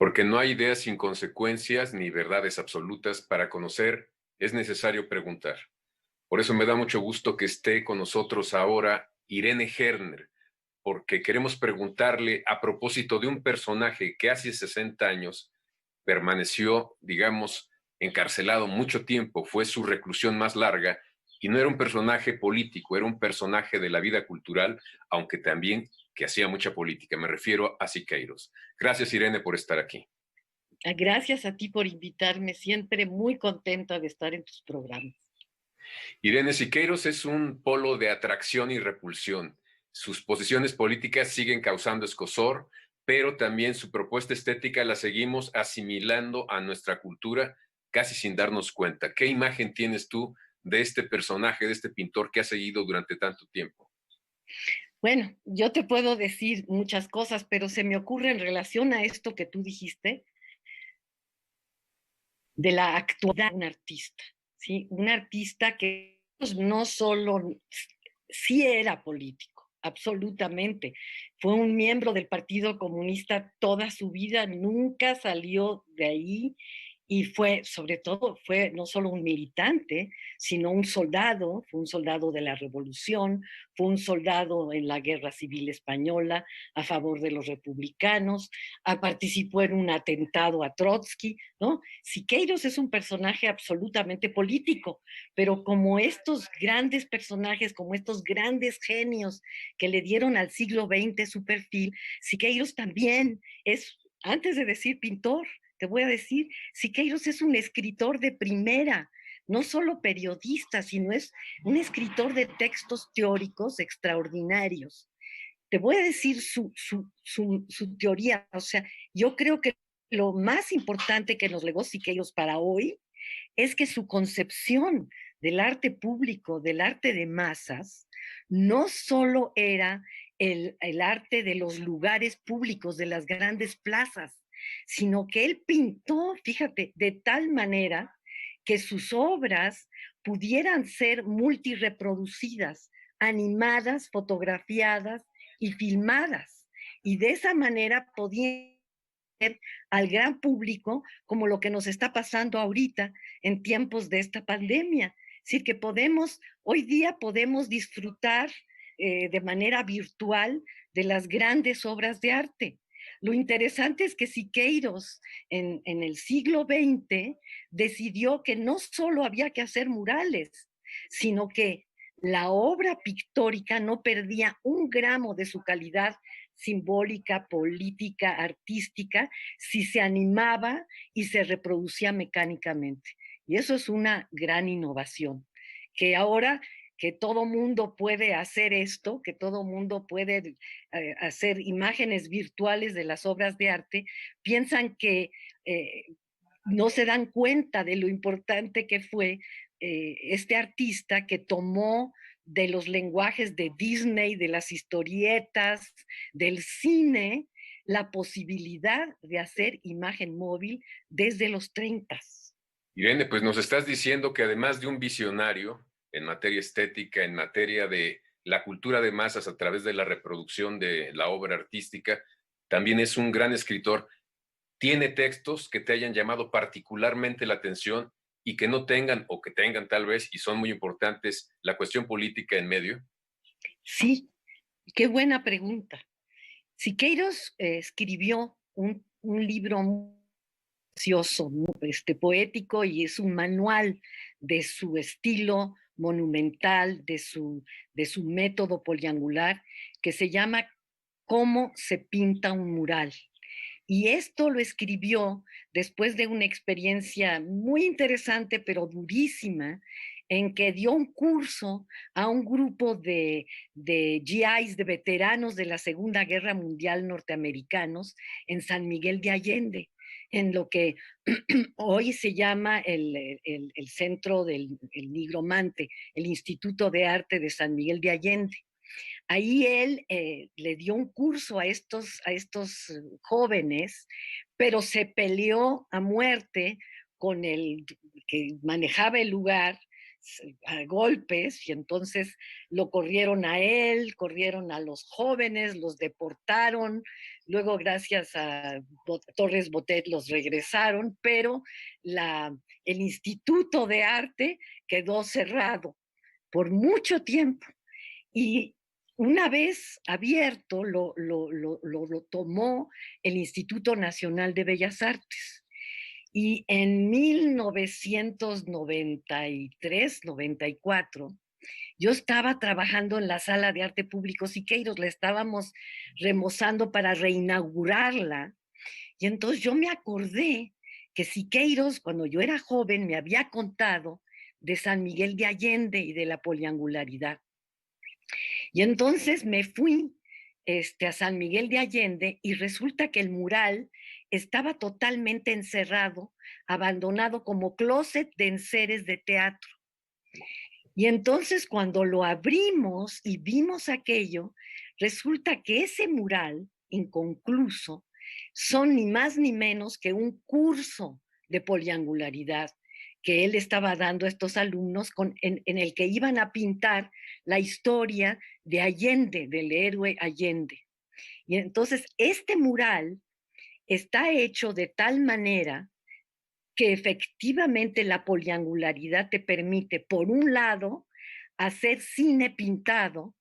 Porque no hay ideas sin consecuencias ni verdades absolutas. Para conocer es necesario preguntar. Por eso me da mucho gusto que esté con nosotros ahora Irene Herner, porque queremos preguntarle a propósito de un personaje que hace 60 años permaneció, digamos, encarcelado mucho tiempo, fue su reclusión más larga, y no era un personaje político, era un personaje de la vida cultural, aunque también que hacía mucha política. Me refiero a Siqueiros. Gracias, Irene, por estar aquí. Gracias a ti por invitarme, siempre muy contenta de estar en tus programas. Irene Siqueiros es un polo de atracción y repulsión. Sus posiciones políticas siguen causando escozor, pero también su propuesta estética la seguimos asimilando a nuestra cultura casi sin darnos cuenta. ¿Qué imagen tienes tú de este personaje, de este pintor que has seguido durante tanto tiempo? Bueno, yo te puedo decir muchas cosas, pero se me ocurre en relación a esto que tú dijiste, de la actualidad de un artista, ¿sí? Un artista que no solo sí era político, absolutamente. Fue un miembro del Partido Comunista toda su vida, nunca salió de ahí y fue, sobre todo, fue no solo un militante, sino un soldado, fue un soldado de la Revolución, fue un soldado en la Guerra Civil Española a favor de los republicanos, participó en un atentado a Trotsky, ¿no? Siqueiros es un personaje absolutamente político, pero como estos grandes personajes, como estos grandes genios que le dieron al siglo XX su perfil, Siqueiros también es, antes de decir pintor, te voy a decir, Siqueiros es un escritor de primera, no solo periodista, sino es un escritor de textos teóricos extraordinarios. Te voy a decir su teoría, o sea, yo creo que lo más importante que nos legó Siqueiros para hoy es que su concepción del arte público, del arte de masas, no solo era el arte de los lugares públicos, de las grandes plazas, sino que él pintó, fíjate, de tal manera que sus obras pudieran ser multireproducidas, animadas, fotografiadas y filmadas. Y de esa manera podían al gran público como lo que nos está pasando ahorita en tiempos de esta pandemia. Es decir, que podemos, hoy día podemos disfrutar de manera virtual de las grandes obras de arte. Lo interesante es que Siqueiros en el siglo XX decidió que no solo había que hacer murales, sino que la obra pictórica no perdía un gramo de su calidad simbólica, política, artística, si se animaba y se reproducía mecánicamente. Y eso es una gran innovación, que ahora que todo mundo puede hacer esto, que todo mundo puede hacer imágenes virtuales de las obras de arte, piensan que no se dan cuenta de lo importante que fue este artista que tomó de los lenguajes de Disney, de las historietas, del cine, la posibilidad de hacer imagen móvil desde los 30. Irene, pues nos estás diciendo que además de un visionario en materia estética, en materia de la cultura de masas a través de la reproducción de la obra artística, también es un gran escritor. ¿Tiene textos que te hayan llamado particularmente la atención y que no tengan, o que tengan tal vez, y son muy importantes, la cuestión política en medio? Sí, qué buena pregunta. Siqueiros escribió un libro muy precioso, poético, y es un manual de su estilo monumental, de su método poliangular, que se llama Cómo se pinta un mural. Y esto lo escribió después de una experiencia muy interesante, pero durísima, en que dio un curso a un grupo de GIs, de veteranos de la Segunda Guerra Mundial norteamericanos, en San Miguel de Allende, en lo que hoy se llama el Centro del el Nigromante, el Instituto de Arte de San Miguel de Allende. Ahí él le dio un curso a estos jóvenes, pero se peleó a muerte con el que manejaba el lugar, a golpes, y entonces lo corrieron a él, corrieron a los jóvenes, los deportaron, luego gracias a Torres Botet los regresaron, pero el Instituto de Arte quedó cerrado por mucho tiempo. Y una vez abierto, lo tomó el Instituto Nacional de Bellas Artes. Y en 1993, 94, yo estaba trabajando en la Sala de Arte Público Siqueiros, la estábamos remozando para reinaugurarla. Y entonces yo me acordé que Siqueiros, cuando yo era joven, me había contado de San Miguel de Allende y de la poliangularidad. Y entonces me fui a San Miguel de Allende y resulta que el mural estaba totalmente encerrado, abandonado como closet de enseres de teatro. Y entonces cuando lo abrimos y vimos aquello, resulta que ese mural inconcluso son ni más ni menos que un curso de poliangularidad que él estaba dando a estos alumnos en el que iban a pintar la historia de Allende, del héroe Allende. Y entonces este mural está hecho de tal manera que efectivamente la poliangularidad te permite, por un lado, hacer cine pintado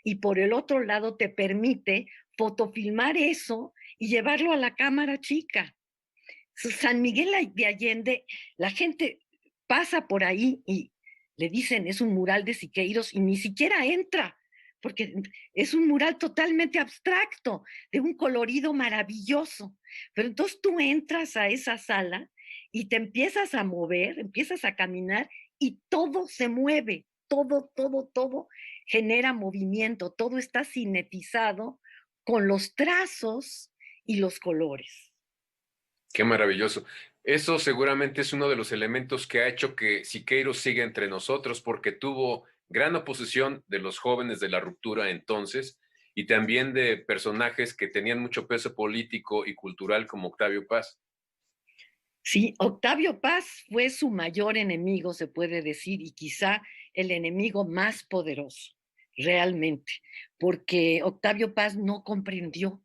y por el otro lado te permite fotofilmar eso y llevarlo a la cámara chica. San Miguel de Allende, la gente pasa por ahí y le dicen es un mural de Siqueiros y ni siquiera entra, porque es un mural totalmente abstracto, de un colorido maravilloso. Pero entonces tú entras a esa sala y te empiezas a mover, empiezas a caminar y todo se mueve, todo genera movimiento, todo está cinetizado con los trazos y los colores. Qué maravilloso. Eso seguramente es uno de los elementos que ha hecho que Siqueiros siga entre nosotros, porque tuvo gran oposición de los jóvenes de la ruptura entonces y también de personajes que tenían mucho peso político y cultural como Octavio Paz. Sí, Octavio Paz fue su mayor enemigo, se puede decir, y quizá el enemigo más poderoso, realmente, porque Octavio Paz no comprendió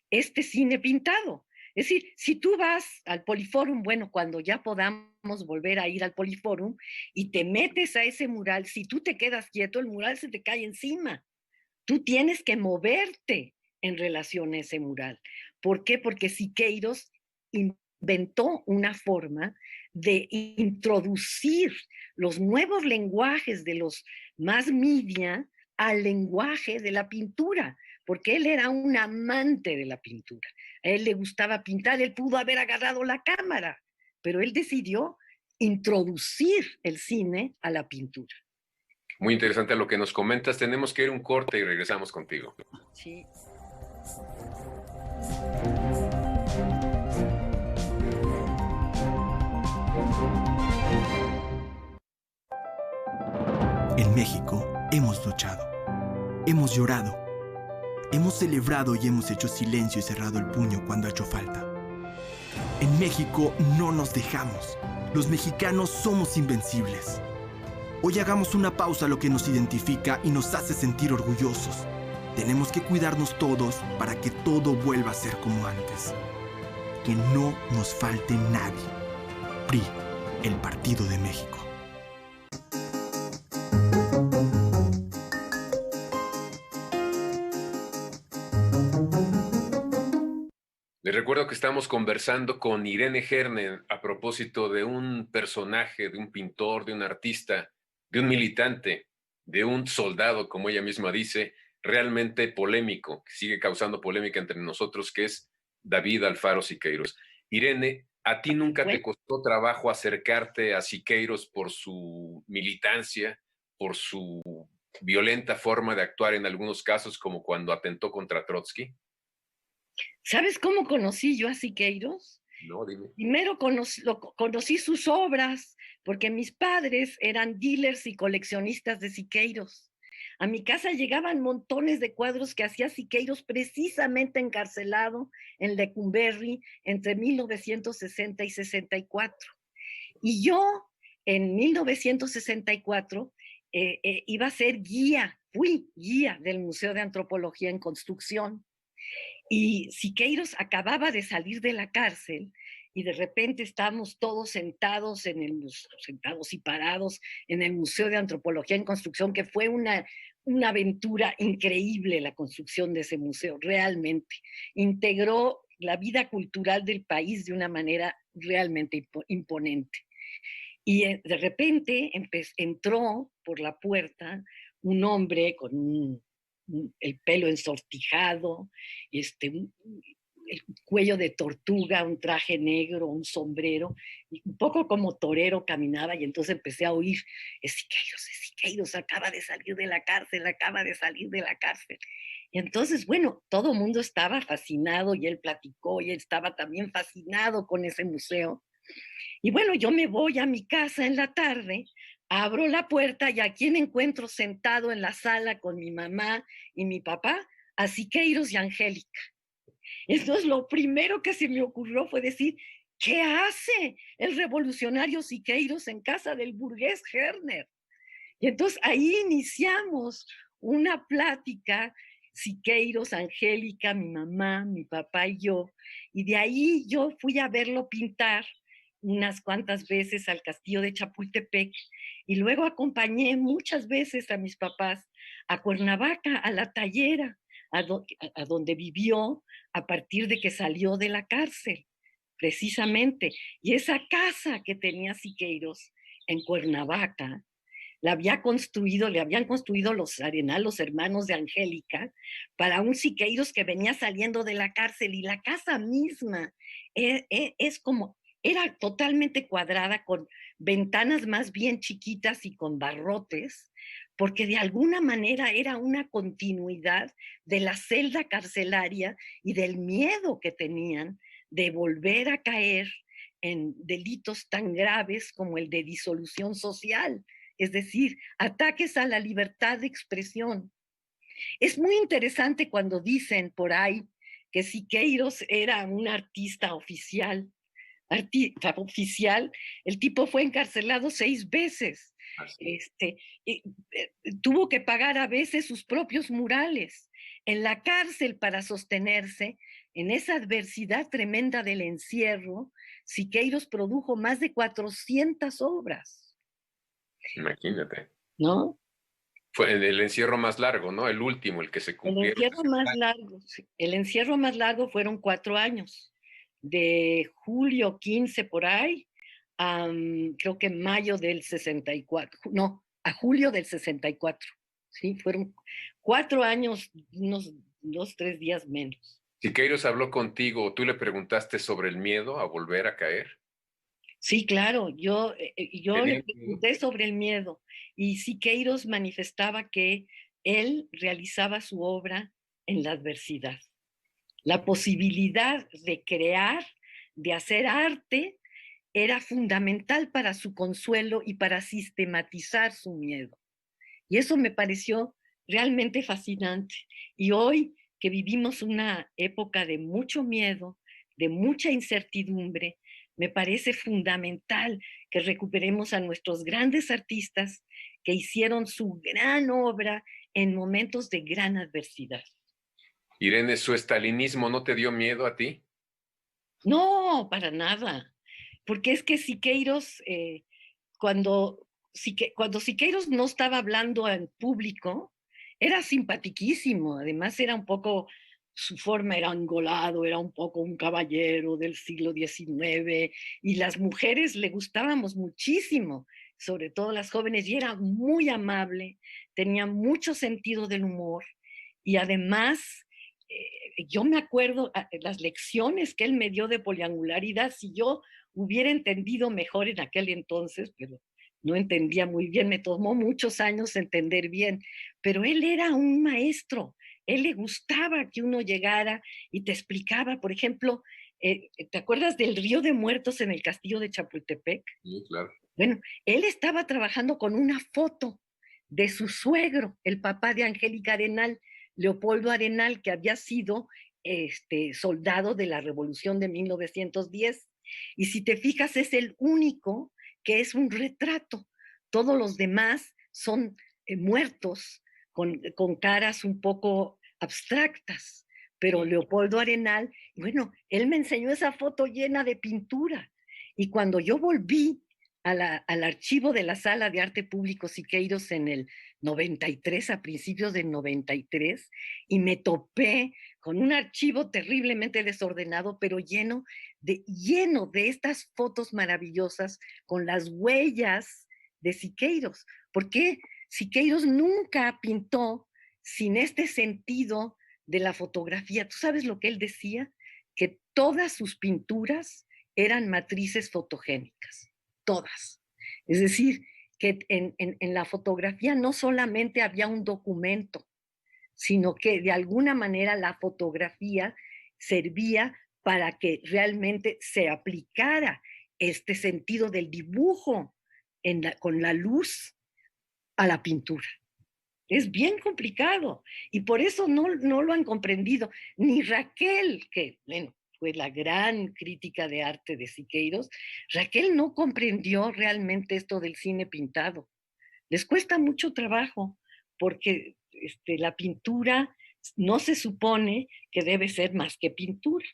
este cine pintado. Es decir, si tú vas al Poliforum, bueno, cuando ya podamos volver a ir al Poliforum y te metes a ese mural, si tú te quedas quieto, el mural se te cae encima. Tú tienes que moverte en relación a ese mural. ¿Por qué? Porque Siqueiros inventó una forma de introducir los nuevos lenguajes de los más media al lenguaje de la pintura, porque él era un amante de la pintura. A él le gustaba pintar, él pudo haber agarrado la cámara, pero él decidió introducir el cine a la pintura. Muy interesante lo que nos comentas. Tenemos que ir a un corte y regresamos contigo. Sí. En México hemos luchado, hemos llorado, hemos celebrado y hemos hecho silencio y cerrado el puño cuando ha hecho falta. En México no nos dejamos. Los mexicanos somos invencibles. Hoy hagamos una pausa a lo que nos identifica y nos hace sentir orgullosos. Tenemos que cuidarnos todos para que todo vuelva a ser como antes. Que no nos falte nadie. PRI, el Partido de México. Les recuerdo que estamos conversando con Irene Herner a propósito de un personaje, de un pintor, de un artista, de un militante, de un soldado, como ella misma dice, realmente polémico, que sigue causando polémica entre nosotros, que es David Alfaro Siqueiros. Irene, ¿a ti nunca te costó trabajo acercarte a Siqueiros por su militancia, por su violenta forma de actuar en algunos casos, como cuando atentó contra Trotsky? ¿Sabes cómo conocí yo a Siqueiros? No, dime. Primero conocí sus obras, porque mis padres eran dealers y coleccionistas de Siqueiros. A mi casa llegaban montones de cuadros que hacía Siqueiros precisamente encarcelado en Lecumberri entre 1960 y 64. Y yo en 1964 iba a ser fui guía del Museo de Antropología en Construcción. Y Siqueiros acababa de salir de la cárcel y de repente estábamos todos sentados sentados y parados en el Museo de Antropología en Construcción, que fue una aventura increíble la construcción de ese museo, realmente. Integró la vida cultural del país de una manera realmente imponente. Y de repente entró por la puerta un hombre con el pelo ensortijado, el cuello de tortuga, un traje negro, un sombrero, y un poco como torero caminaba, y entonces empecé a oír: Siqueiros, acaba de salir de la cárcel, acaba de salir de la cárcel. Y entonces, bueno, todo el mundo estaba fascinado y él platicó y él estaba también fascinado con ese museo. Y bueno, yo me voy a mi casa en la tarde, abro la puerta y ¿a quién encuentro sentado en la sala con mi mamá y mi papá? A Siqueiros y Angélica. Entonces lo primero que se me ocurrió fue decir: ¿qué hace el revolucionario Siqueiros en casa del burgués Herner? Y entonces ahí iniciamos una plática, Siqueiros, Angélica, mi mamá, mi papá y yo, y de ahí yo fui a verlo pintar unas cuantas veces al castillo de Chapultepec, y luego acompañé muchas veces a mis papás a Cuernavaca, a La Tallera, a donde vivió a partir de que salió de la cárcel, precisamente. Y esa casa que tenía Siqueiros en Cuernavaca, le habían construido los Arenal, los hermanos de Angélica, para un Siqueiros que venía saliendo de la cárcel, y la casa misma era totalmente cuadrada, con ventanas más bien chiquitas y con barrotes, porque de alguna manera era una continuidad de la celda carcelaria y del miedo que tenían de volver a caer en delitos tan graves como el de disolución social, es decir, ataques a la libertad de expresión. Es muy interesante cuando dicen por ahí que Siqueiros era un artista oficial. El tipo fue encarcelado 6 veces. Este, y, tuvo que pagar a veces sus propios murales en la cárcel para sostenerse. En esa adversidad tremenda del encierro, Siqueiros produjo más de 400 obras. Imagínate. ¿No? Fue el encierro más largo, ¿no? El último, el que se cumplió. El encierro más largo fueron 4 años, de julio 15 por ahí, creo que mayo del 64, no, a julio del 64, ¿sí? Fueron 4 años, unos 2, 3 días menos. Siqueiros habló contigo, tú le preguntaste sobre el miedo a volver a caer. Sí, claro, yo le pregunté sobre el miedo, y Siqueiros manifestaba que él realizaba su obra en la adversidad. La posibilidad de crear, de hacer arte, era fundamental para su consuelo y para sistematizar su miedo. Y eso me pareció realmente fascinante. Y hoy que vivimos una época de mucho miedo, de mucha incertidumbre, me parece fundamental que recuperemos a nuestros grandes artistas que hicieron su gran obra en momentos de gran adversidad. Irene, ¿su estalinismo no te dio miedo a ti? No, para nada. Porque es que Siqueiros, cuando Siqueiros no estaba hablando en público, era simpatiquísimo. Además, era un poco, su forma era engolado, era un poco un caballero del siglo XIX, y las mujeres le gustábamos muchísimo, sobre todo las jóvenes, y era muy amable, tenía mucho sentido del humor, y además yo me acuerdo las lecciones que él me dio de poliangularidad. Si yo hubiera entendido mejor en aquel entonces, pero no entendía muy bien, me tomó muchos años entender bien, pero él era un maestro, él le gustaba que uno llegara y te explicaba, por ejemplo, ¿te acuerdas del Río de Muertos en el castillo de Chapultepec? Sí, claro. Bueno, él estaba trabajando con una foto de su suegro, el papá de Angélica Arenal, Leopoldo Arenal, que había sido soldado de la Revolución de 1910. Y si te fijas, es el único que es un retrato. Todos los demás son muertos con caras un poco abstractas, pero Leopoldo Arenal, bueno, él me enseñó esa foto llena de pintura. Y cuando yo volví al archivo de la Sala de Arte Público Siqueiros en el 93, a principios del 93, y me topé con un archivo terriblemente desordenado, pero lleno de estas fotos maravillosas con las huellas de Siqueiros. Porque Siqueiros nunca pintó sin este sentido de la fotografía. ¿Tú sabes lo que él decía? Que todas sus pinturas eran matrices fotogénicas, todas. Es decir, que en la fotografía no solamente había un documento, sino que de alguna manera la fotografía servía para que realmente se aplicara este sentido del dibujo con la luz a la pintura. Es bien complicado y por eso no lo han comprendido. Ni Raquel, que bueno, fue la gran crítica de arte de Siqueiros, Raquel no comprendió realmente esto del cine pintado. Les cuesta mucho trabajo porque la pintura no se supone que debe ser más que pintura.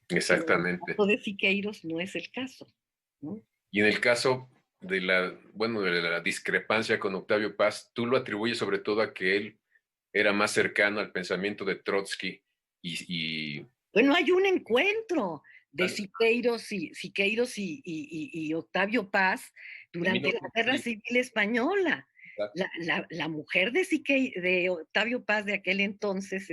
Exactamente. En el caso de Siqueiros no es el caso, ¿no? Y en el caso de la discrepancia con Octavio Paz, tú lo atribuyes sobre todo a que él era más cercano al pensamiento de Trotsky y Bueno, hay un encuentro de Siqueiros y Octavio Paz durante la Guerra Civil Española. La mujer de Octavio Paz de aquel entonces,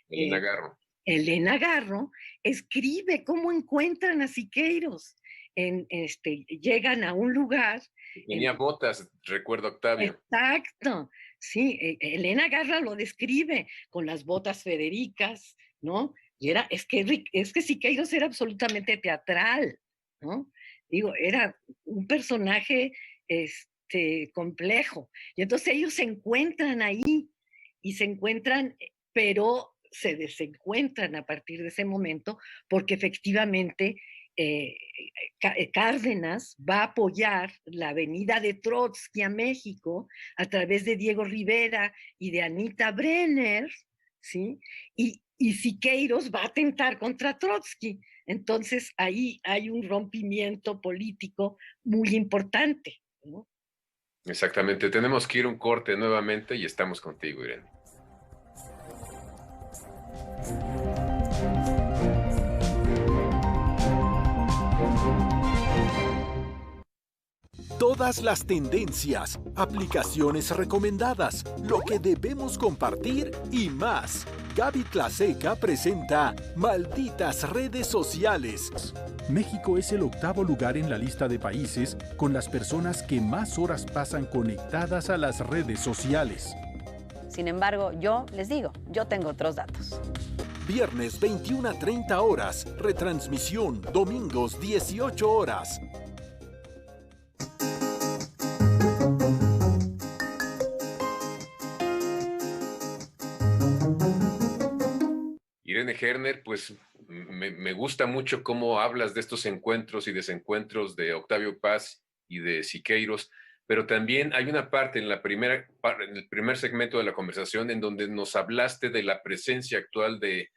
Elena Garro. Elena Garro, escribe cómo encuentran a Siqueiros. Llegan a un lugar. Tenía botas, recuerdo Octavio. Exacto, sí, Elena Garro lo describe con las botas Federicas, ¿no? Y es que Siqueiros era absolutamente teatral, ¿no? Digo, era un personaje complejo. Y entonces ellos se encuentran ahí y se encuentran, pero se desencuentran a partir de ese momento porque efectivamente Cárdenas va a apoyar la venida de Trotsky a México a través de Diego Rivera y de Anita Brenner, ¿sí? Y Siqueiros va a atentar contra Trotsky. Entonces ahí hay un rompimiento político muy importante, ¿no? Exactamente. Tenemos que ir a un corte nuevamente y estamos contigo, Irene. Todas las tendencias, aplicaciones recomendadas, lo que debemos compartir y más. Gaby Tlaseca presenta Malditas Redes Sociales. México es el 8º lugar en la lista de países con las personas que más horas pasan conectadas a las redes sociales. Sin embargo, yo les digo, yo tengo otros datos. Viernes 21 a 30 horas, retransmisión domingos 18 horas. Irene Herner, pues me gusta mucho cómo hablas de estos encuentros y desencuentros de Octavio Paz y de Siqueiros, pero también hay una parte en el primer segmento de la conversación en donde nos hablaste de la presencia actual de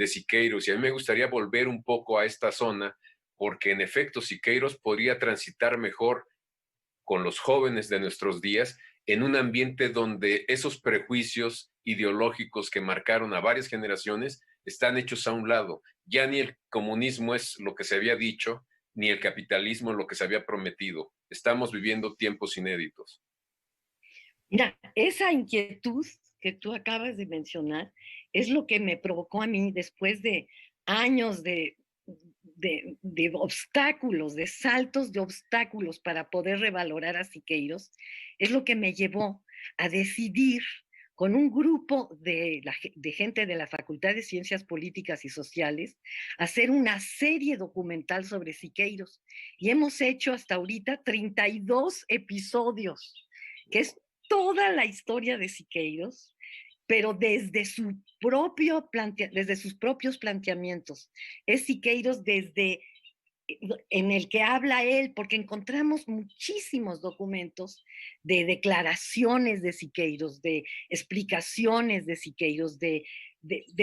Siqueiros, y a mí me gustaría volver un poco a esta zona, porque en efecto Siqueiros podría transitar mejor con los jóvenes de nuestros días en un ambiente donde esos prejuicios ideológicos que marcaron a varias generaciones están hechos a un lado. Ya ni el comunismo es lo que se había dicho, ni el capitalismo lo que se había prometido. Estamos viviendo tiempos inéditos. Mira, esa inquietud que tú acabas de mencionar es lo que me provocó a mí después de años de obstáculos, de saltos de obstáculos para poder revalorar a Siqueiros, es lo que me llevó a decidir con un grupo de gente de la Facultad de Ciencias Políticas y Sociales hacer una serie documental sobre Siqueiros. Y hemos hecho hasta ahorita 32 episodios, que es toda la historia de Siqueiros, pero desde sus propios planteamientos. Es Siqueiros desde en el que habla él, porque encontramos muchísimos documentos de declaraciones de Siqueiros, de explicaciones de Siqueiros, de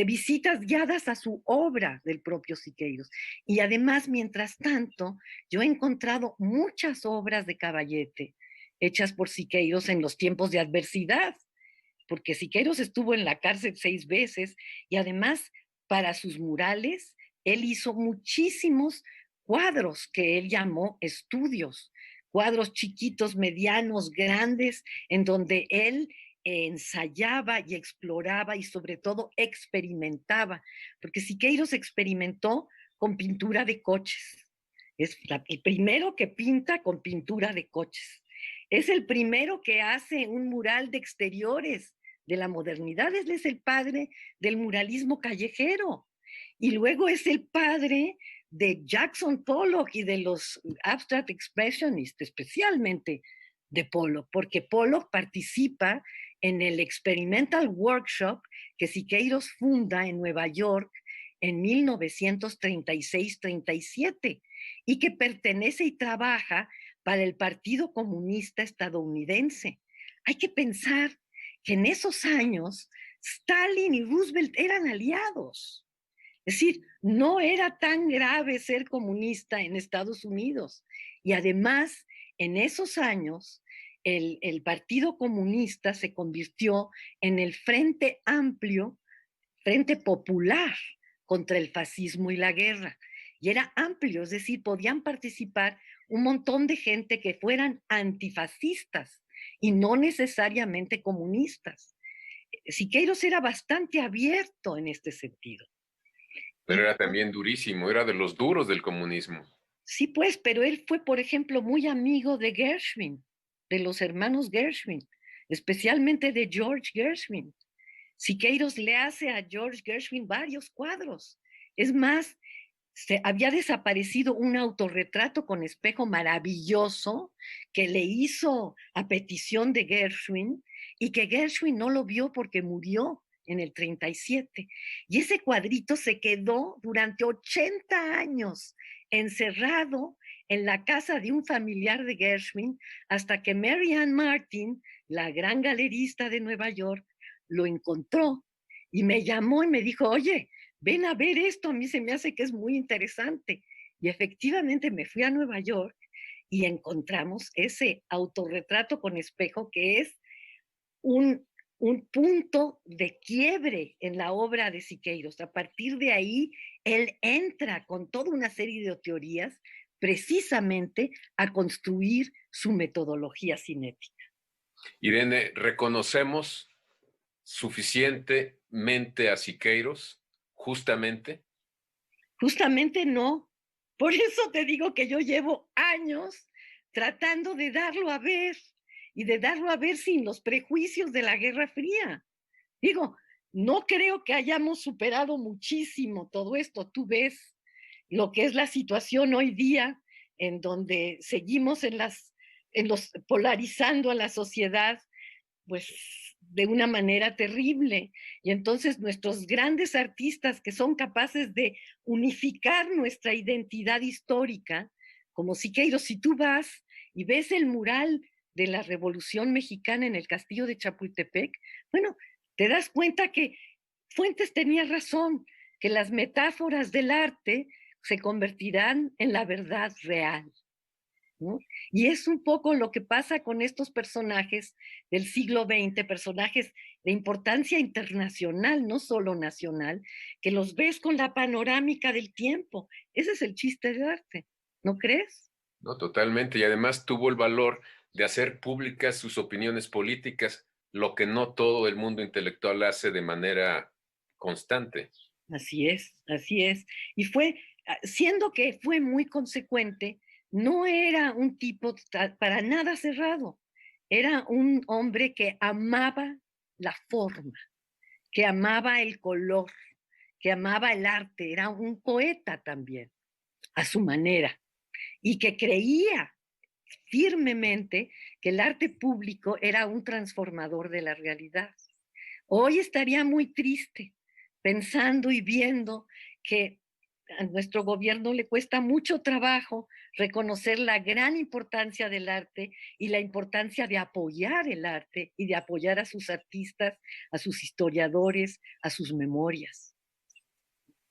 visitas guiadas a su obra del propio Siqueiros. Y además, mientras tanto, yo he encontrado muchas obras de Caballete hechas por Siqueiros en los tiempos de adversidad, porque Siqueiros estuvo en la cárcel 6 veces y además para sus murales él hizo muchísimos cuadros que él llamó estudios, cuadros chiquitos, medianos, grandes, en donde él ensayaba y exploraba y sobre todo experimentaba, porque Siqueiros experimentó con pintura de coches. Es el primero que pinta con pintura de coches. Es el primero que hace un mural de exteriores de la modernidad. Él es el padre del muralismo callejero. Y luego es el padre de Jackson Pollock y de los abstract expressionists, especialmente de Pollock, porque Pollock participa en el Experimental Workshop que Siqueiros funda en Nueva York en 1936-37 y que pertenece y trabaja para el Partido Comunista Estadounidense. Hay que pensar que en esos años Stalin y Roosevelt eran aliados. Es decir, no era tan grave ser comunista en Estados Unidos. Y además, en esos años, el Partido Comunista se convirtió en el Frente Amplio, Frente Popular contra el fascismo y la guerra. Y era amplio, es decir, podían participar un montón de gente que fueran antifascistas y no necesariamente comunistas. Siqueiros era bastante abierto en este sentido. Pero era también durísimo, era de los duros del comunismo. Sí, pues, pero él fue, por ejemplo, muy amigo de Gershwin, de los hermanos Gershwin, especialmente de George Gershwin. Siqueiros le hace a George Gershwin varios cuadros. Es más, se había desaparecido un autorretrato con espejo maravilloso que le hizo a petición de Gershwin y que Gershwin no lo vio porque murió en el 37. Y ese cuadrito se quedó durante 80 años encerrado en la casa de un familiar de Gershwin hasta que Mary Ann Martin, la gran galerista de Nueva York, lo encontró y me llamó y me dijo, oye, ven a ver esto, a mí se me hace que es muy interesante. Y efectivamente me fui a Nueva York y encontramos ese autorretrato con espejo que es un punto de quiebre en la obra de Siqueiros. A partir de ahí, él entra con toda una serie de teorías precisamente a construir su metodología cinética. Irene, ¿reconocemos suficientemente a Siqueiros, justamente? Justamente no. Por eso te digo que yo llevo años tratando de darlo a ver y de darlo a ver sin los prejuicios de la Guerra Fría. Digo, no creo que hayamos superado muchísimo todo esto. Tú ves lo que es la situación hoy día en donde seguimos polarizando a la sociedad, pues de una manera terrible. Y entonces nuestros grandes artistas que son capaces de unificar nuestra identidad histórica, como Siqueiros, si tú vas y ves el mural de la Revolución Mexicana en el Castillo de Chapultepec, bueno, te das cuenta que Fuentes tenía razón, que las metáforas del arte se convertirán en la verdad real, ¿no? Y es un poco lo que pasa con estos personajes del siglo XX, personajes de importancia internacional, no solo nacional, que los ves con la panorámica del tiempo. Ese es el chiste del arte, ¿no crees? No, totalmente. Y además tuvo el valor de hacer públicas sus opiniones políticas, lo que no todo el mundo intelectual hace de manera constante. Así es, así es. Y siendo que fue muy consecuente, no era un tipo para nada cerrado, era un hombre que amaba la forma, que amaba el color, que amaba el arte, era un poeta también, a su manera, y que creía firmemente que el arte público era un transformador de la realidad. Hoy estaría muy triste pensando y viendo que a nuestro gobierno le cuesta mucho trabajo reconocer la gran importancia del arte y la importancia de apoyar el arte y de apoyar a sus artistas, a sus historiadores, a sus memorias.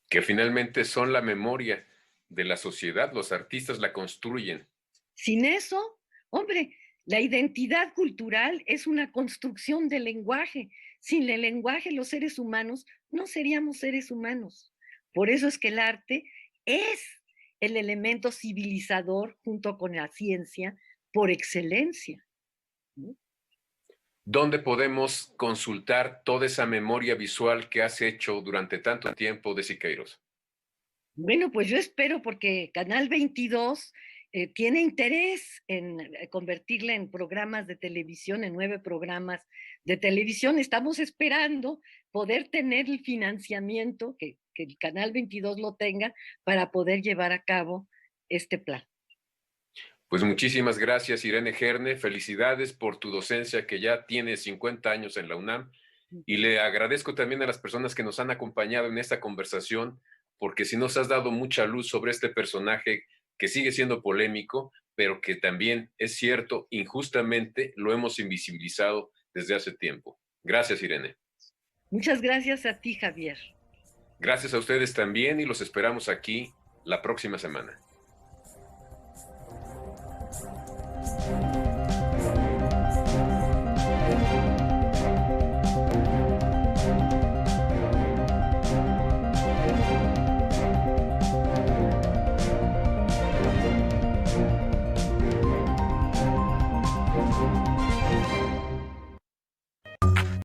Que finalmente son la memoria de la sociedad, los artistas la construyen. Sin eso, hombre, la identidad cultural es una construcción del lenguaje. Sin el lenguaje, los seres humanos no seríamos seres humanos. Por eso es que el arte es el elemento civilizador junto con la ciencia por excelencia, ¿no? ¿Dónde podemos consultar toda esa memoria visual que has hecho durante tanto tiempo de Siqueiros? Bueno, pues yo espero porque Canal 22 tiene interés en convertirla en programas de televisión, en 9 programas de televisión. Estamos esperando poder tener el financiamiento, que el Canal 22 lo tenga, para poder llevar a cabo este plan. Pues muchísimas gracias, Irene Herne. Felicidades por tu docencia, que ya tiene 50 años en la UNAM. Y le agradezco también a las personas que nos han acompañado en esta conversación, porque sí nos has dado mucha luz sobre este personaje que sigue siendo polémico, pero que también es cierto, injustamente lo hemos invisibilizado desde hace tiempo. Gracias, Irene. Muchas gracias a ti, Javier. Gracias a ustedes también y los esperamos aquí la próxima semana.